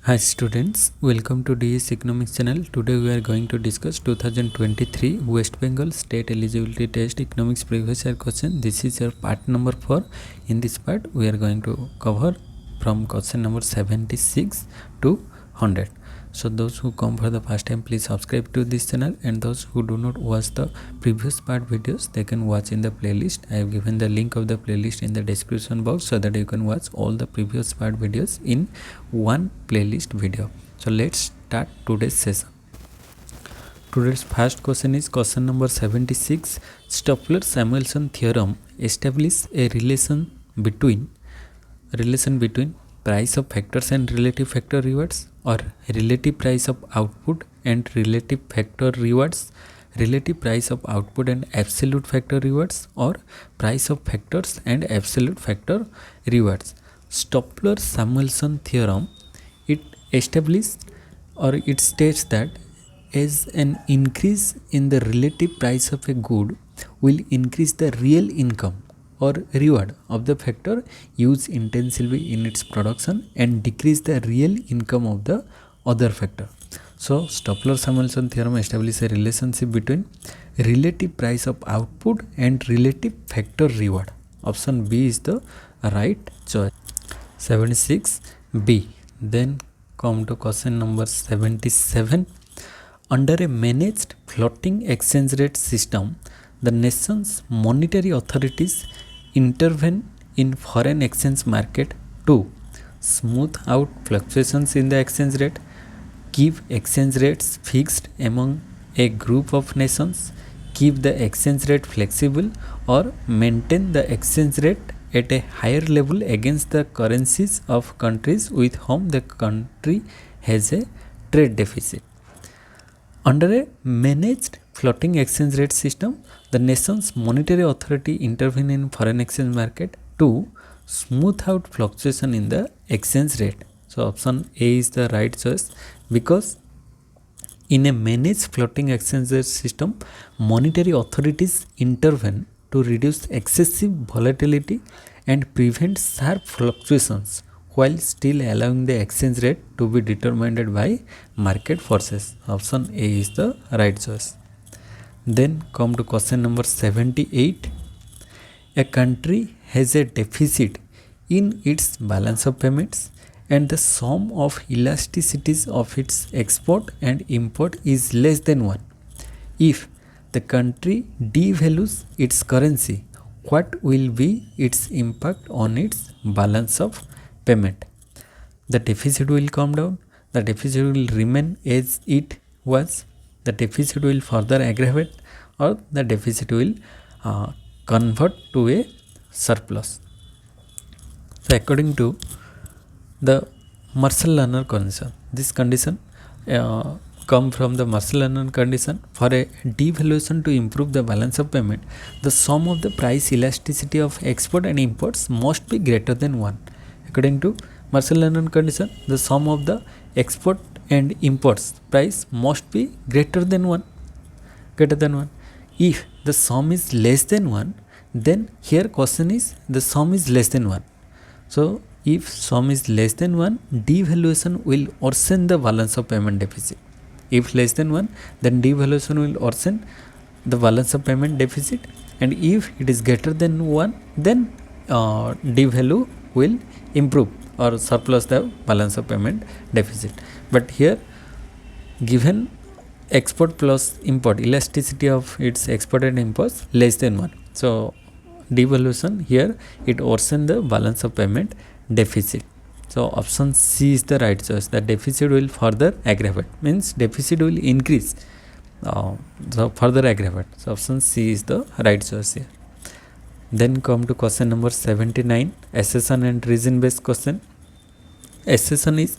Hi students, welcome to DS Economics channel. Today we are going to discuss 2023 West Bengal State Eligibility Test Economics Previous Year question. This is your part number 4. In this part we are going to cover from question number 76 to 100. So those who come for the first time, please subscribe to this channel, and those who do not watch the previous part videos, they can watch in the playlist. I have given the link of the playlist in the description box so that you can watch all the previous part videos in one playlist video. So let's start today's session. Today's first question is question number 76. Stopler-Samuelson theorem establishes a relation between price of factors and relative factor rewards, or relative price of output and relative factor rewards, relative price of output and absolute factor rewards, or price of factors and absolute factor rewards. Stopler-Samuelson theorem, it establishes or it states that as an increase in the relative price of a good will increase the real income or reward of the factor used intensively in its production and decrease the real income of the other factor. So Stopler-Samuelson theorem establishes a relationship between relative price of output and relative factor reward. Option B is the right choice. 76B. Then come to question number 77. Under a managed floating exchange rate system, the nation's monetary authorities intervene in foreign exchange market to smooth out fluctuations in the exchange rate, keep exchange rates fixed among a group of nations, keep the exchange rate flexible, or maintain the exchange rate at a higher level against the currencies of countries with whom the country has a trade deficit. Under a managed floating exchange rate system, the nation's monetary authority intervene in foreign exchange market to smooth out fluctuation in the exchange rate. So option A is the right choice, because in a managed floating exchange rate system, monetary authorities intervene to reduce excessive volatility and prevent sharp fluctuations, while still allowing the exchange rate to be determined by market forces. Option A is the right choice. Then come to question number 78. A country has a deficit in its balance of payments, and the sum of elasticities of its export and import is less than 1. If the country devalues its currency, what will be its impact on its balance of payment? The deficit will come down, the deficit will remain as it was, the deficit will further aggravate, or the deficit will convert to a surplus. So according to the Marshall-Lerner condition, this condition come from the Marshall-Lerner condition. For a devaluation to improve the balance of payment, the sum of the price elasticity of export and imports must be greater than 1. According to Marshall-Lerner condition, the sum of the export and imports price must be greater than 1. If the sum is less than 1, then here question is the sum is less than 1. So if sum is less than 1, devaluation will worsen the balance of payment deficit. If less than 1, then devaluation will worsen the balance of payment deficit, and if it is greater than 1, then devalue will improve or surplus the balance of payment deficit. But here given export plus import, elasticity of its export and imports less than 1. So devaluation here, it worsen the balance of payment deficit. So option C is the right choice. The deficit will further aggravate, means deficit will increase, so further aggravate. So option C is the right choice here. Then come to question number 79, accession and reason based question. Accession is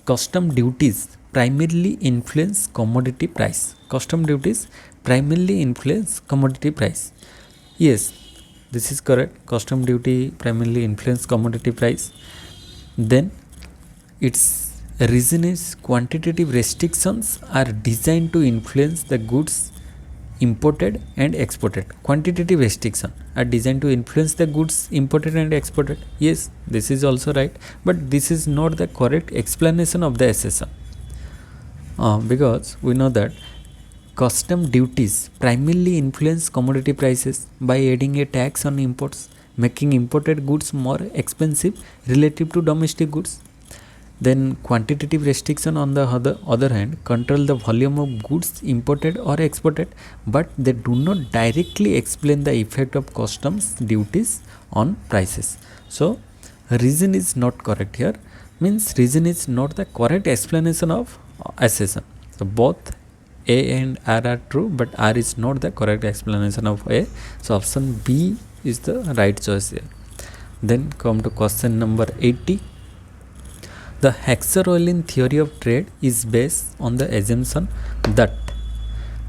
custom duties primarily influence commodity price. Custom duties primarily influence commodity price. Yes, this is correct. Custom duty primarily influence commodity price. Then its reason is quantitative restrictions are designed to influence the goods imported and exported. Quantitative restriction are designed to influence the goods imported and exported. Yes, this is also right, but this is not the correct explanation of the assertion, because we know that custom duties primarily influence commodity prices by adding a tax on imports, making imported goods more expensive relative to domestic goods. Then quantitative restriction on the other hand control the volume of goods imported or exported, but they do not directly explain the effect of customs duties on prices. So reason is not correct here, means reason is not the correct explanation of assertion. So both A and R are true, but R is not the correct explanation of A. So option B is the right choice here. Then come to question number 80. The 𝙁𝙍𝙀𝙀 theory of trade is based on the assumption that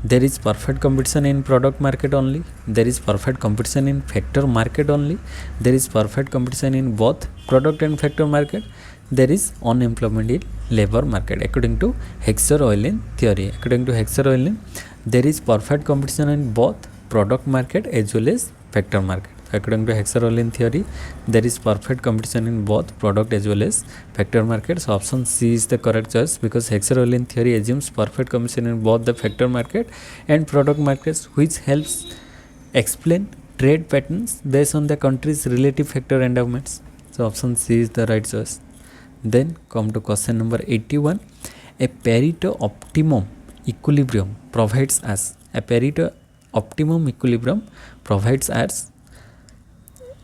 there is perfect competition in product market only, there is perfect competition in factor market only, there is perfect competition in both product and factor market, there is unemployment in labor market. According to 𝙁𝙍𝙀𝙀 theory, according to 𝙁𝙍𝙀, there is perfect competition in both product market as well as factor market. According to 𝙁𝙍𝙀𝙀 theory, there is perfect competition in both product as well as factor market. So option C is the correct choice, because 𝙁𝙍𝙀𝙀 theory assumes perfect competition in both the factor market and product markets, which helps explain trade patterns based on the country's relative factor endowments. So option C is the right choice. Then come to question number 81. A Pareto optimum equilibrium provides as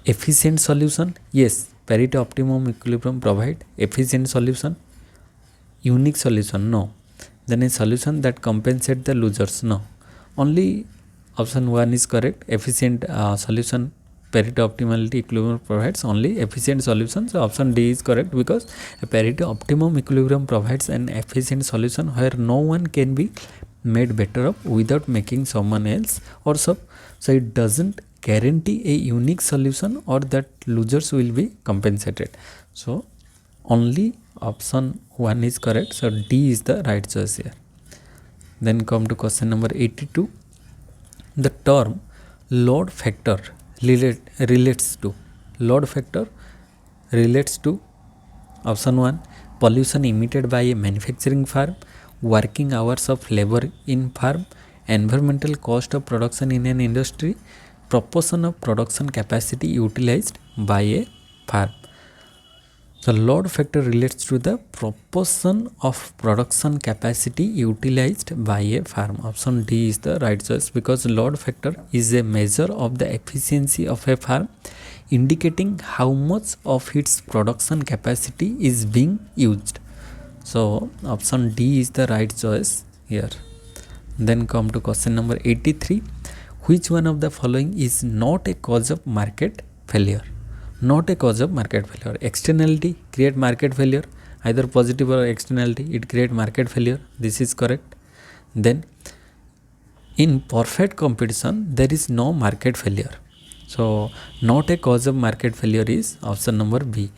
efficient solution. Yes, Pareto optimum equilibrium provide efficient solution. Unique solution, no. Then a solution that compensate the losers, no. Only option 1 is correct. Efficient solution, Pareto optimality equilibrium provides only efficient solution. So option D is correct, because a Pareto optimum equilibrium provides an efficient solution where no one can be made better off without making someone else worse off. So it doesn't guarantee a unique solution or that losers will be compensated. So only option 1 is correct. So D is the right choice here. Then come to question number 82. The term load factor relates to option 1, pollution emitted by a manufacturing firm, working hours of labor in firm, environmental cost of production in an industry, proportion of production capacity utilized by a firm. So load factor relates to the proportion of production capacity utilized by a firm. Option D is the right choice, because load factor is a measure of the efficiency of a firm, indicating how much of its production capacity is being used. So option D is the right choice here. Then come to question number 83. Which one of the following is not a cause of market failure? Not a cause of market failure. Externality create market failure, either positive or externality, it create market failure. This is correct. Then in perfect competition there is no market failure. So not a cause of market failure is option number B,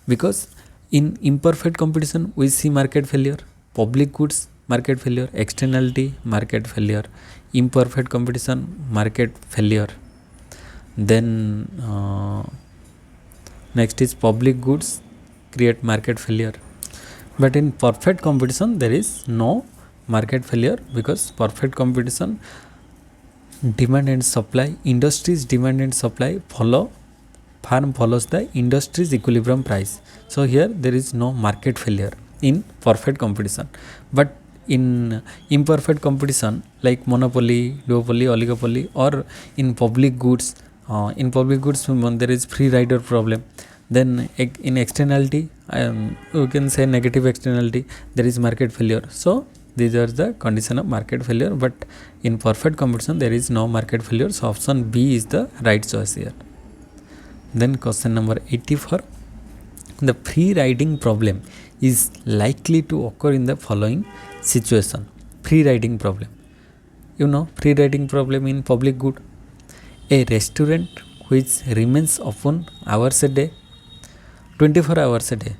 because in imperfect competition we see market failure, public goods market failure, externality market failure, imperfect competition market failure. Then next is public goods create market failure, but in perfect competition there is no market failure, because perfect competition, demand and supply, industries demand and supply firm follows the industry's equilibrium price. So here there is no market failure in perfect competition. But in imperfect competition like monopoly, duopoly, oligopoly, or in public goods, there is free rider problem. Then in externality, you can say negative externality, there is market failure. So these are the condition of market failure, but in perfect competition there is no market failure. So option B is the right choice here. Then question number 84. The free riding problem is likely to occur in the following situation. Free riding problem. You know free riding problem in public good. A restaurant which remains open hours a day, 24 hours a day,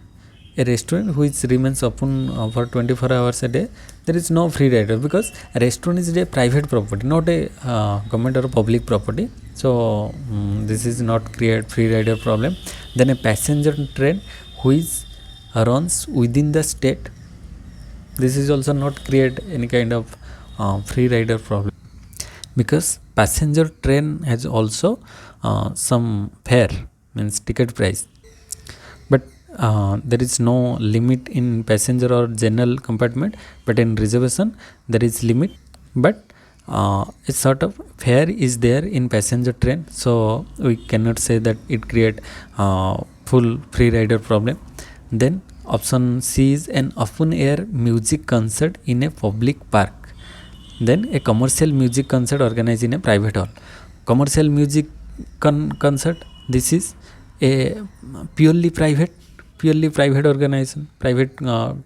a restaurant which remains open for 24 hours a day, there is no free rider, because a restaurant is a private property, not a government or public property. So this is not create free rider problem. Then a passenger train which runs within the state, this is also not create any kind of free rider problem, because passenger train has also some fare, means ticket price, but there is no limit in passenger or general compartment, but in reservation there is limit, but a sort of fare is there in passenger train, so we cannot say that it create full free rider problem. Then option C is an open air music concert in a public park. Then a commercial music concert organized in a private hall. Commercial music concert, this is a purely private organization, private done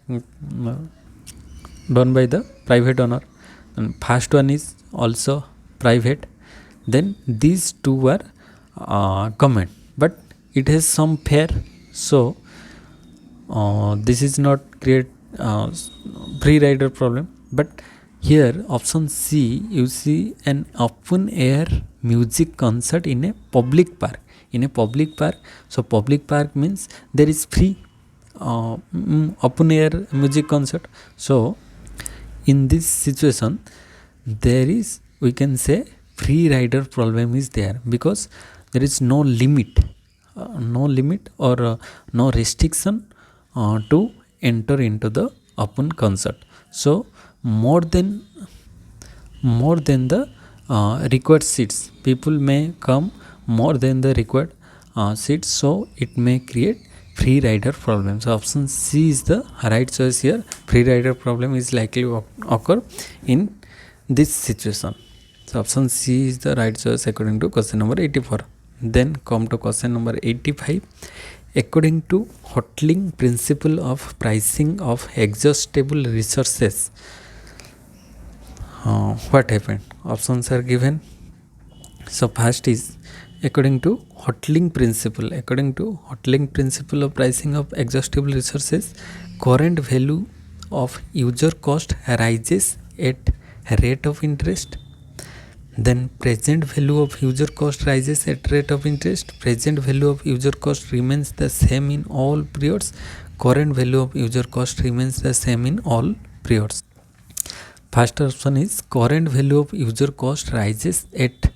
by the private owner. And first one is also private. Then these two are government, but it has some fare, so this is not create free rider problem. But here option C, you see an open air music concert in a public park. In a public park, so public park means there is free open air music concert. So in this situation, there is, we can say, free rider problem is there, because there is no limit or no restriction to enter into the open concert. So more than the required seats, people may come more than the required seats, so it may create free rider problem. So option C is the right choice here. Free rider problem is likely to occur in this situation. So option C is the right choice according to question number 84. Then come to question number 85. According to Hotelling principle of pricing of exhaustible resources, what happened? Options are given. So first is according to Hotelling principle. According to Hotelling principle of pricing of exhaustible resources, current value of user cost rises at rate of interest. Then present value of user cost rises at rate of interest. Present value of user cost remains the same in all periods. Current value of user cost remains the same in all periods. First option is current value of user cost rises at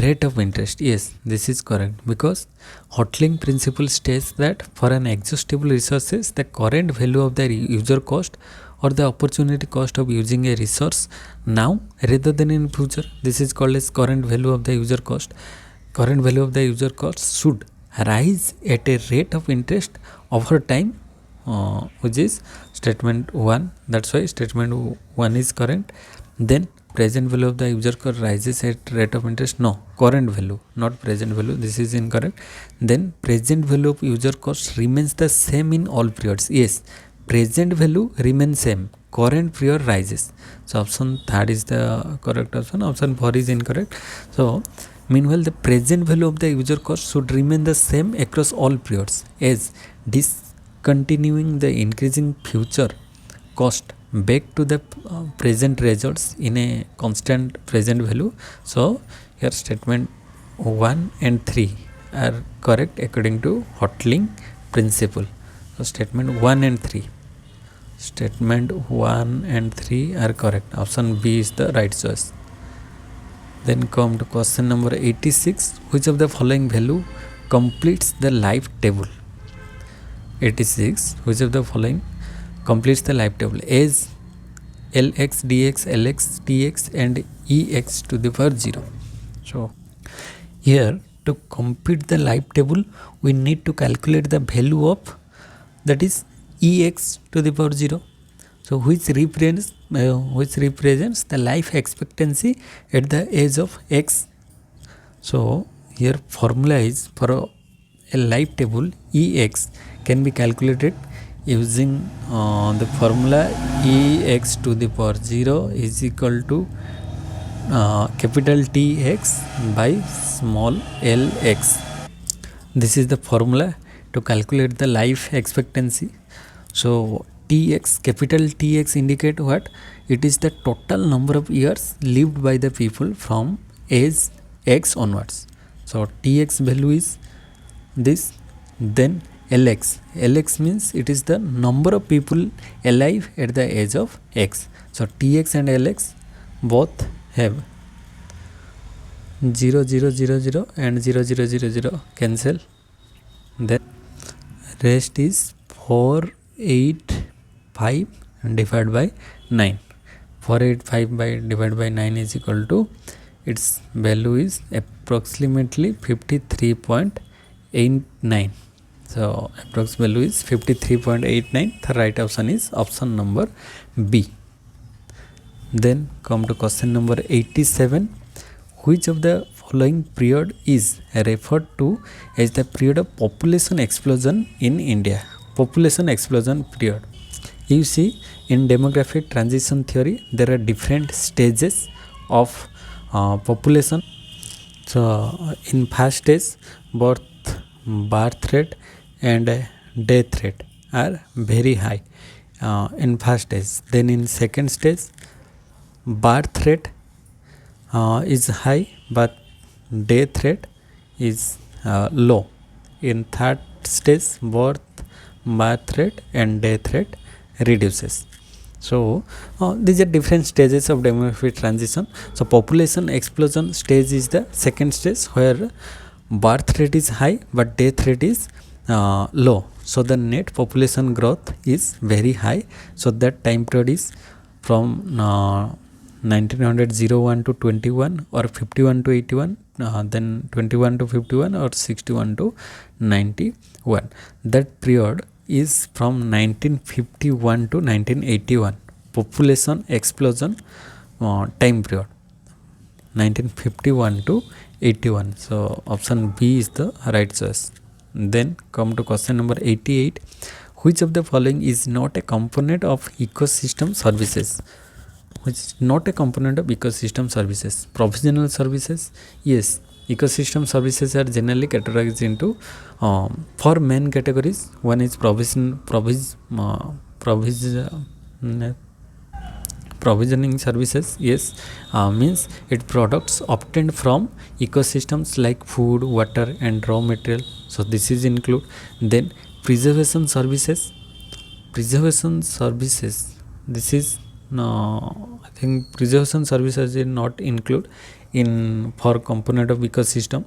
rate of interest. Yes, this is correct, because Hotelling principle states that for an exhaustible resources, the current value of the user cost or the opportunity cost of using a resource now rather than in future, this is called as current value of the user cost. Current value of the user cost should rise at a rate of interest over time, which is statement 1. That's why statement 1 is correct. Then present value of the user cost rises at rate of interest. No, current value, not present value. This is incorrect. Then present value of user cost remains the same in all periods. Yes, present value remains same, current period rises. So option 3 is the correct option. Option 4 is incorrect. So meanwhile, the present value of the user cost should remain the same across all periods, as discontinuing the increasing future cost back to the present results in a constant present value. So here statement 1 and 3 are correct according to Hotelling principle. So statement 1 and 3. Statement 1 and 3 are correct. Option B is the right choice. Then come to question number 86. Which of the following value completes the life table? 86. Which of the following completes the life table? As Lx dx, Lx dx and Ex to the power 0. So here to complete the life table, we need to calculate the value of, that is, Ex to the power 0. So which represents the life expectancy at the age of x. So here formula is for a life table, Ex can be calculated using the formula Ex to the power 0 is equal to capital Tx by small lx. This is the formula to calculate the life expectancy. So TX, capital TX indicate what? It is the total number of years lived by the people from age X onwards. So TX value is this. Then LX means it is the number of people alive at the age of X. So TX and LX both have 0 0 0 0 and 0 0 0 0 cancel. Then rest is 485 divided by 9. 485 divided by 9 is equal to, its value is approximately 53.89. So approx value is 53.89. The right option is option number B. Then come to question number 87. Which of the following period is referred to as the period of population explosion in India? Population explosion period. You see, in demographic transition theory, there are different stages of population. So in first stage, birth rate and death rate are very high in first stage. Then in second stage, birth rate is high but death rate is low. In third stage, birth rate and death rate reduces. So these are different stages of demographic transition. So population explosion stage is the second stage, where birth rate is high but death rate is low. So the net population growth is very high. So that time period is from 1901 to 21, or 51 to 81, then 21 to 51, or 61 to 91. That period is from 1951 to 1981. Population explosion time period 1951 to 81. So option B is the right choice. Then come to question number 88. Which of the following is not a component of ecosystem services? Which is not a component of ecosystem services? Provisional services. Yes, ecosystem services are generally categorized into four main categories. One is provisioning services. Yes, means it products obtained from ecosystems like food, water and raw material. So this is include. Then preservation services. This is I think preservation services is not include in for component of ecosystem.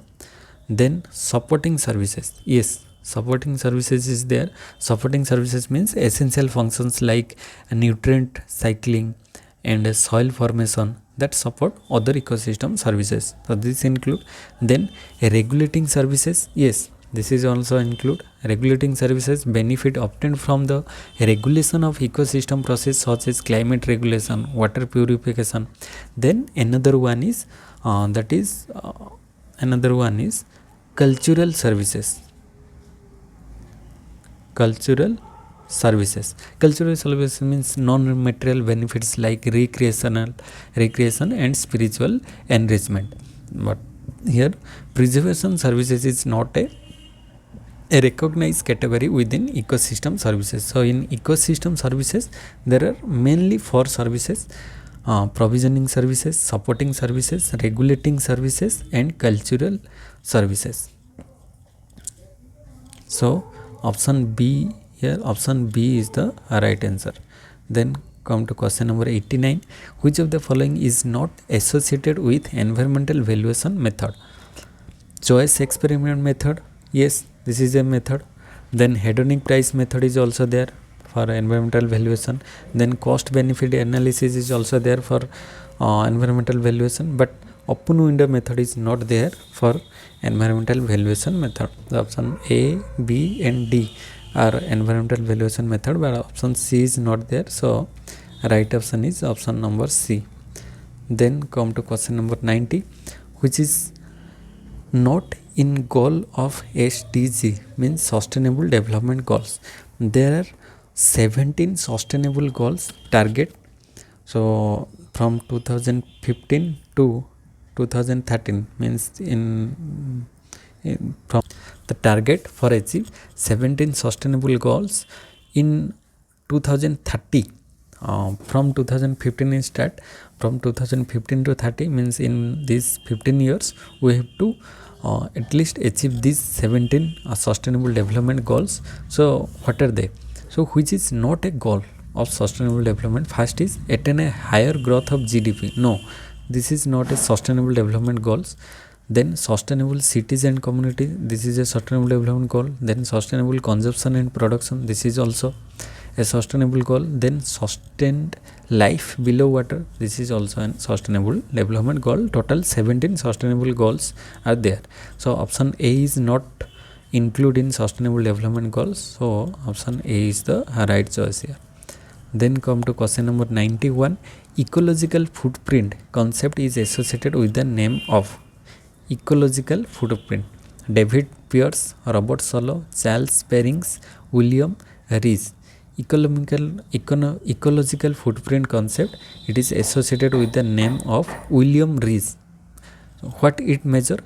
Then supporting services. Yes, supporting services is there. Supporting services means essential functions like nutrient cycling and soil formation that support other ecosystem services. So this include. Then regulating services. Yes, this is also include. Regulating services benefit obtained from the regulation of ecosystem process such as climate regulation, water purification. Then another one is cultural services. Cultural services means non-material benefits like recreation and spiritual enrichment. But here preservation services is not a recognized category within ecosystem services. So in ecosystem services there are mainly four services: provisioning services, supporting services, regulating services and cultural services. So option B here, option B is the right answer. Then come to question number 89. Which of the following is not associated with environmental valuation method? Choice experiment method. Yes, this is a method. Then hedonic price method is also there for environmental valuation. Then cost benefit analysis is also there for environmental valuation, but open window method is not there for environmental valuation method. The option A, B and D are environmental valuation method, but option C is not there. So right option is option number C. Then come to question number 90. Which is not in goal of SDG, means sustainable development goals. There are 17 sustainable goals target. So from 2015 to 2013 means from the target for achieve 17 sustainable goals in 2030. From 2015 is start. From 2015 to 30 means in these 15 years we have to at least achieve these 17 sustainable development goals. So what are they? So which is not a goal of sustainable development? First is attain a higher growth of GDP. No, this is not a sustainable development goals. Then sustainable cities and community, this is a sustainable development goal. Then sustainable consumption and production, this is also a sustainable goal. Then sustained life below water, this is also a sustainable development goal. Total 17 sustainable goals are there. So option A is not included in sustainable development goals. So option A is the right choice here. Then come to question number 91. Ecological footprint concept is associated with the name of. Ecological footprint: David Pearce, Robert Solow, Charles Perkins, William Rees. Ecological footprint concept, it is associated with the name of William Rees. What it measure?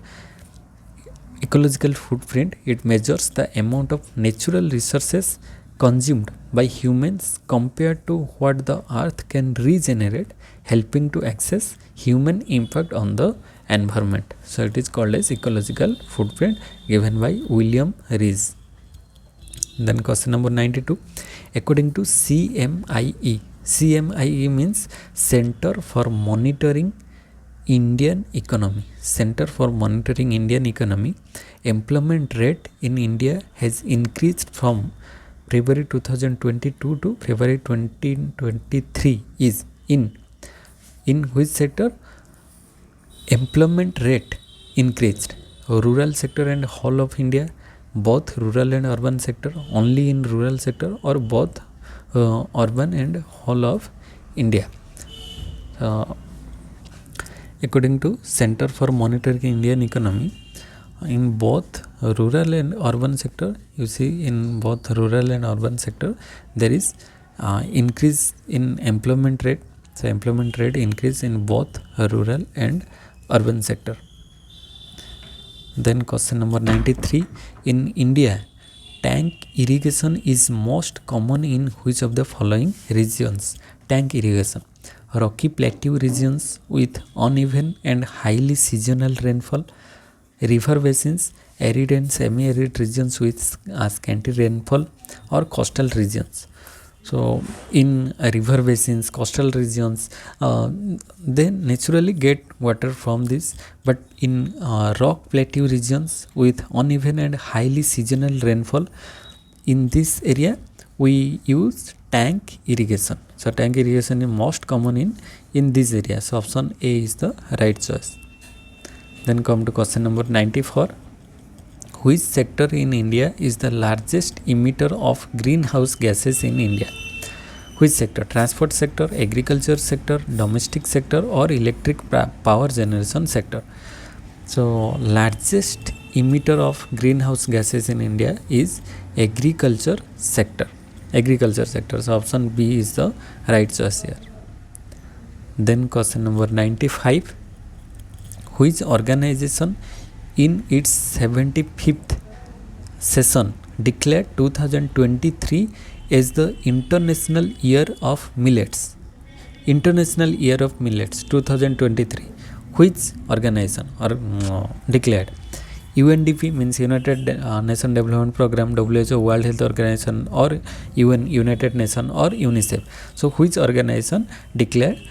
Ecological footprint, it measures the amount of natural resources consumed by humans compared to what the earth can regenerate, helping to assess human impact on the environment. So it is called as ecological footprint, given by William Rees. Then question number 92. According to CMIE, CMIE means Center for Monitoring Indian Economy. Center for Monitoring Indian Economy. Employment rate in India has increased from February 2022 to February 2023 is in which sector? Employment rate increased. Rural sector and whole of India, both rural and urban sector, only in rural sector, or both urban and whole of India. According to Center for Monitoring Indian Economy, in both rural and urban sector, you see in both rural and urban sector there is increase in employment rate. So employment rate increase in both rural and urban sector. Then question number 93. In India, tank irrigation is most common in which of the following regions? Tank irrigation: Rocky Plateau regions with uneven and highly seasonal rainfall, river basins, arid and semi-arid regions with scanty rainfall, or coastal regions. So in river basins, coastal regions, they naturally get water from this, but in rock plateau regions with uneven and highly seasonal rainfall, in this area we use tank irrigation. So tank irrigation is most common in this area. So option A is the right choice. Then come to question number 94. Which sector in India is the largest emitter of greenhouse gases in India? Which sector? Transport sector, agriculture sector, domestic sector, or electric power generation sector? So largest emitter of greenhouse gases in India is agriculture sector. Agriculture sector. So option B is the right choice here. Then question number 95. Which organization in its 75th session declared 2023 as the International Year of Millets? International Year of Millets 2023. Which organization declared? UNDP means United Nations Development Program, WHO, World Health Organization, or UN, United Nations, or UNICEF. So which organization declared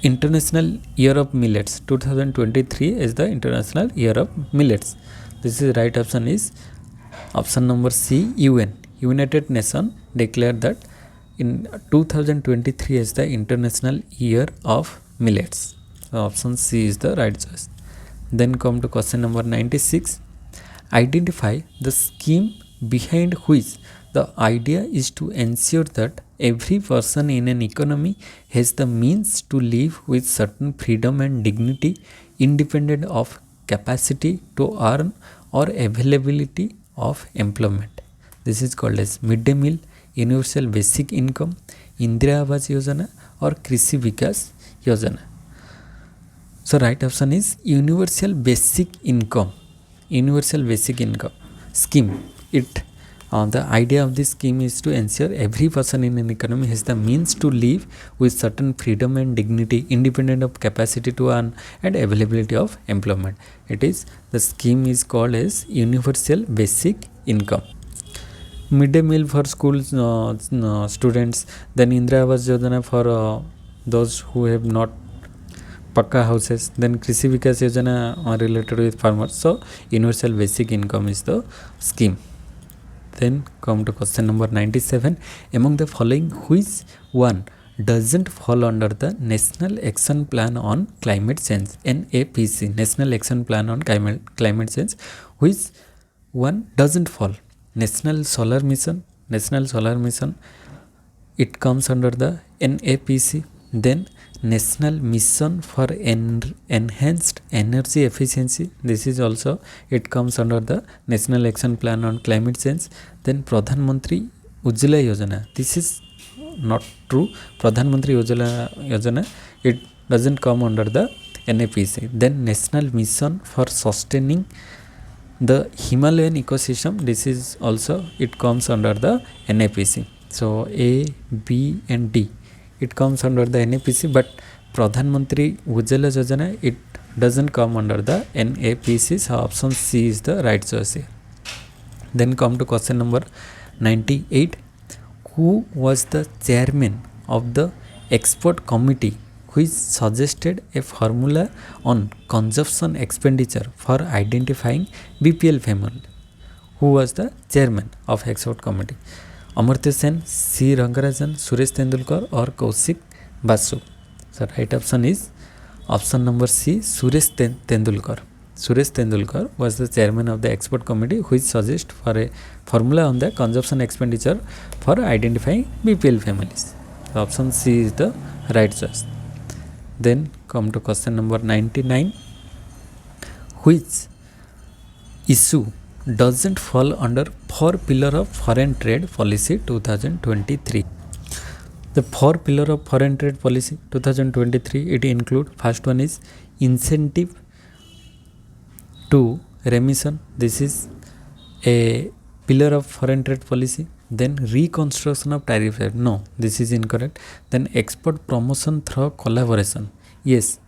International Year of Millets 2023 as the International Year of Millets? This is right option is option number C, UN. United Nations declared that in 2023 as the International Year of Millets. So option C is the right choice. Then come to question number 96. Identify the scheme behind which the idea is to ensure that every person in an economy has the means to live with certain freedom and dignity, independent of capacity to earn or availability of employment. This is called as midday meal, universal basic income, Indira Awas Yojana, or Krishi Vikas Yojana. So right option is universal basic income. Universal basic income scheme. It The idea of this scheme is to ensure every person in an economy has the means to live with certain freedom and dignity, independent of capacity to earn and availability of employment. The scheme is called as Universal Basic Income. Midday meal for school students, then Indira Awas Yojana for those who have not Pakka houses, then Krishi Vikas Yojana related with farmers. So Universal Basic Income is the scheme. Then come to question number 97. Among the following, which one doesn't fall under the National Action Plan on Climate Change, NAPC, National Action Plan on Climate Change? Which one doesn't fall? National Solar Mission, it comes under the NAPC. Then National Mission for Enhanced Energy Efficiency, this is also, it comes under the National Action Plan on Climate Change. Then Pradhan Mantri Ujjwala Yojana, this is not true. Pradhan Mantri Ujjwala Yojana, it doesn't come under the NAPC. Then National Mission for Sustaining the Himalayan Ecosystem, this is also, it comes under the NAPC. So A, B and D, it comes under the NAPC, but Pradhan Mantri Ujjwala Yojana, it doesn't come under the NAPC. So option C is the right choice here. Then come to question number 98. Who was the chairman of the expert committee which suggested a formula on consumption expenditure for identifying BPL family? Who was the chairman of expert committee? Amartya Sen, C. Rangarajan, Suresh Tendulkar or Kaushik Basu? So right option is option number C, Suresh Tendulkar. Suresh Tendulkar was the chairman of the expert committee which suggested for a formula on the consumption expenditure for identifying BPL families. So option C is the right choice. Then come to question number 99. Which issue doesn't fall under 4 pillar of foreign trade policy 2023? The 4 pillar of foreign trade policy 2023, it include, first one is incentive to remission, this is a pillar of foreign trade policy. Then reconstruction of tariff rate, no, this is incorrect. Then export promotion through collaboration, yes,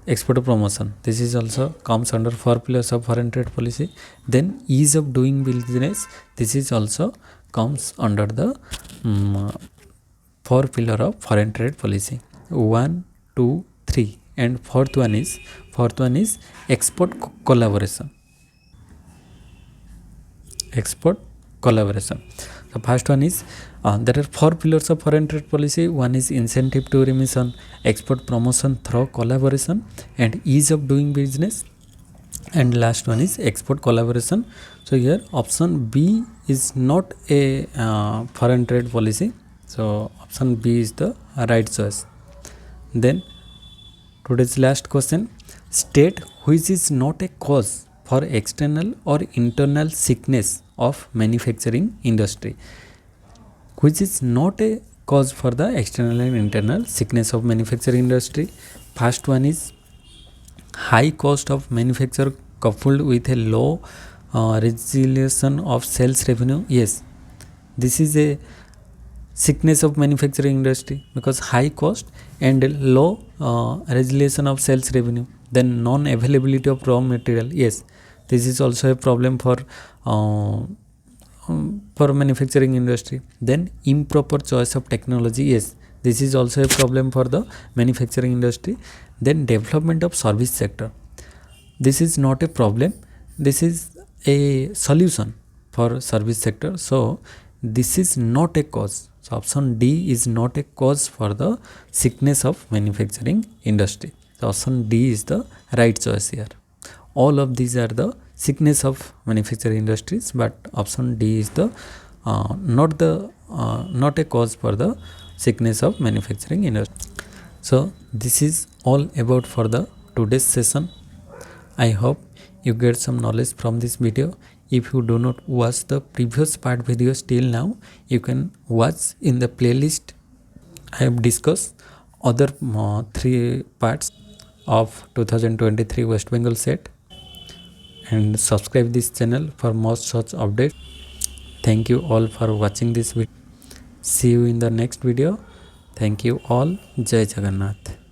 export promotion, this is also comes under 4 pillars of foreign trade policy. Then ease of doing business, this is also comes under the 4 pillar of foreign trade policy. 1, 2, 3 and fourth one is export collaboration. Export collaboration. The first one is there are 4 pillars of foreign trade policy. One is incentive to remission, export promotion through collaboration, and ease of doing business. And last one is export collaboration. So here option B is not a foreign trade policy. So option B is the right choice. Then today's last question. State which is not a cause for external or internal sickness of manufacturing industry. Which is not a cause for the external and internal sickness of manufacturing industry. First one is high cost of manufacture coupled with a low resilience of sales revenue. Yes, this is a sickness of manufacturing industry because high cost and low resilience of sales revenue. Then non-availability of raw material. Yes, this is also a problem for manufacturing industry. Then improper choice of technology. Yes, this is also a problem for the manufacturing industry. Then development of service sector. This is not a problem, this is a solution for service sector. So this is not a cause. So option D is not a cause for the sickness of manufacturing industry. So option D is the right choice here. All of these are the sickness of manufacturing industries, but option D is the not a cause for the sickness of manufacturing industry. So this is all about for the today's session. I hope you get some knowledge from this video. If you do not watch the previous part videos till now, you can watch in the playlist. I have discussed other 3 parts of 2023 West Bengal set, and subscribe this channel for more such updates. Thank you all for watching this video. See you in the next video. Thank you all. Jai Jagannath.